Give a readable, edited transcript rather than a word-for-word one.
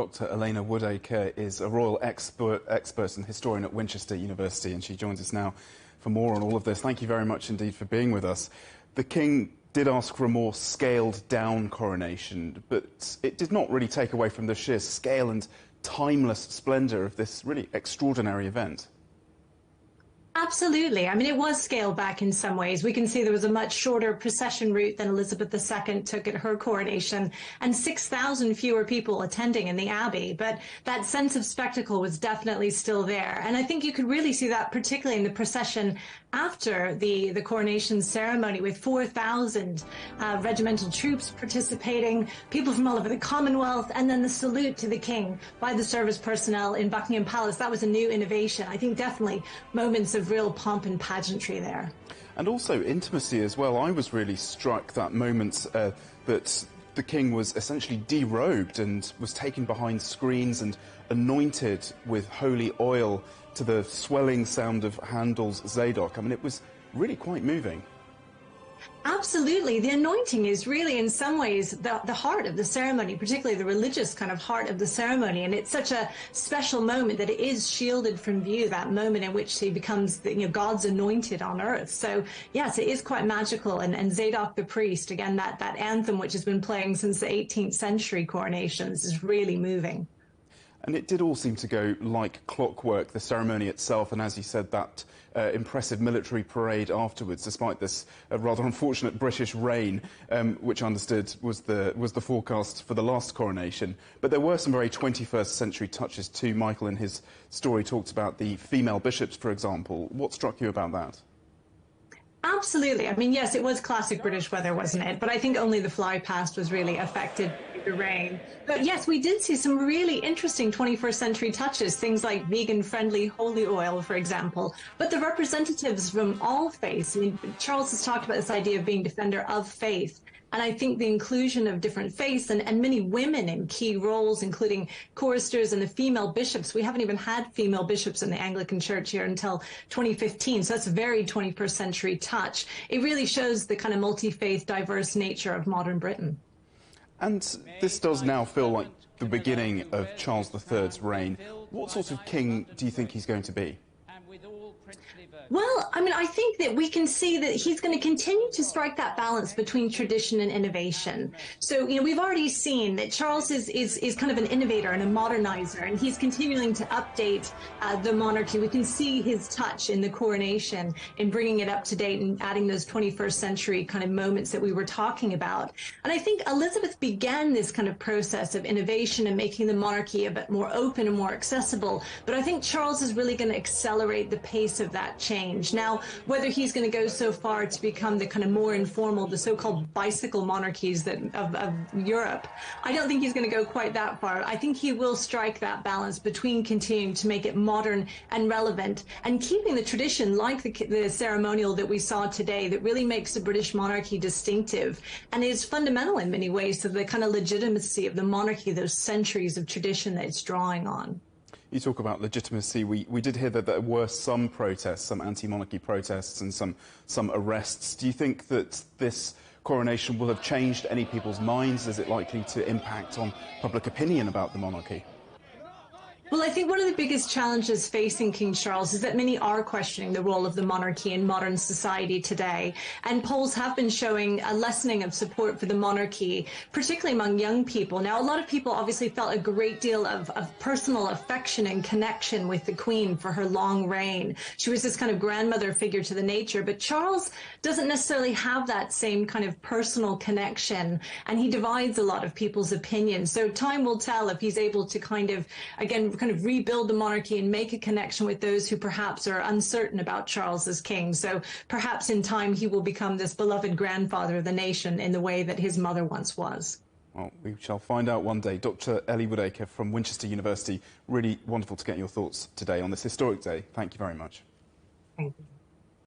Dr. Elena Woodacre is a royal expert and historian at Winchester University, and she joins us now for more on all of this. Thank you very much indeed for being with us. The King did ask for a more scaled-down coronation, but it did not really take away from the sheer scale and timeless splendour of this really extraordinary event. Absolutely. I mean, it was scaled back in some ways. We can see there was a much shorter procession route than Elizabeth II took at her coronation, and 6,000 fewer people attending in the Abbey. But that sense of spectacle was definitely still there. And I think you could really see that particularly in the procession after the coronation ceremony, with 4,000 regimental troops participating, people from all over the Commonwealth, and then the salute to the King by the service personnel in Buckingham Palace. That was a new innovation. I think definitely moments of real pomp and pageantry there. And also intimacy as well. I was really struck that moment that the King was essentially derobed and was taken behind screens and anointed with holy oil to the swelling sound of Handel's Zadok. I mean, it was really quite moving. Absolutely. The anointing is really, in some ways, the heart of the ceremony, particularly the religious kind of heart of the ceremony. And it's such a special moment that it is shielded from view, that moment in which he becomes, God's anointed on earth. So, yes, it is quite magical. And Zadok the priest, again, that anthem which has been playing since the 18th century coronations, is really moving. And it did all seem to go like clockwork, the ceremony itself, and as you said, that impressive military parade afterwards, despite this rather unfortunate British rain, which I understood was the forecast for the last coronation. But there were some very 21st century touches too. Michael, in his story, talked about the female bishops, for example. What struck you about that? Absolutely. I mean, yes, it was classic British weather, wasn't it? But I think only the fly past was really affected by the rain. But yes, we did see some really interesting 21st century touches, things like vegan-friendly holy oil, for example. But the representatives from all faiths, I mean, Charles has talked about this idea of being defender of faith. And I think the inclusion of different faiths and many women in key roles, including choristers and the female bishops. We haven't even had female bishops in the Anglican Church here until 2015. So that's a very 21st century touch. It really shows the kind of multi-faith, diverse nature of modern Britain. And this does now feel like the beginning of Charles III's reign. What sort of king do you think he's going to be? Well, I mean, I think that we can see that he's going to continue to strike that balance between tradition and innovation. So, we've already seen that Charles is kind of an innovator and a modernizer, and he's continuing to update the monarchy. We can see his touch in the coronation in bringing it up to date and adding those 21st century kind of moments that we were talking about. And I think Elizabeth began this kind of process of innovation and making the monarchy a bit more open and more accessible. But I think Charles is really going to accelerate the pace of that change. Now, whether he's going to go so far to become the kind of more informal, the so-called bicycle monarchies of Europe, I don't think he's going to go quite that far. I think he will strike that balance between continuing to make it modern and relevant and keeping the tradition like the ceremonial that we saw today that really makes the British monarchy distinctive and is fundamental in many ways to the kind of legitimacy of the monarchy, those centuries of tradition that it's drawing on. You talk about legitimacy. We did hear that there were some protests, some anti-monarchy protests and some arrests. Do you think that this coronation will have changed any people's minds? Is it likely to impact on public opinion about the monarchy? Well, I think one of the biggest challenges facing King Charles is that many are questioning the role of the monarchy in modern society today. And polls have been showing a lessening of support for the monarchy, particularly among young people. Now, a lot of people obviously felt a great deal of personal affection and connection with the Queen for her long reign. She was this kind of grandmother figure to the nature, but Charles doesn't necessarily have that same kind of personal connection, and he divides a lot of people's opinions. So time will tell if he's able to kind of rebuild the monarchy and make a connection with those who perhaps are uncertain about Charles as king. So perhaps in time he will become this beloved grandfather of the nation in the way that his mother once was. Well, we shall find out one day. Dr. Elena Woodacre from Winchester University, really wonderful to get your thoughts today on this historic day. Thank you very much. Thank you.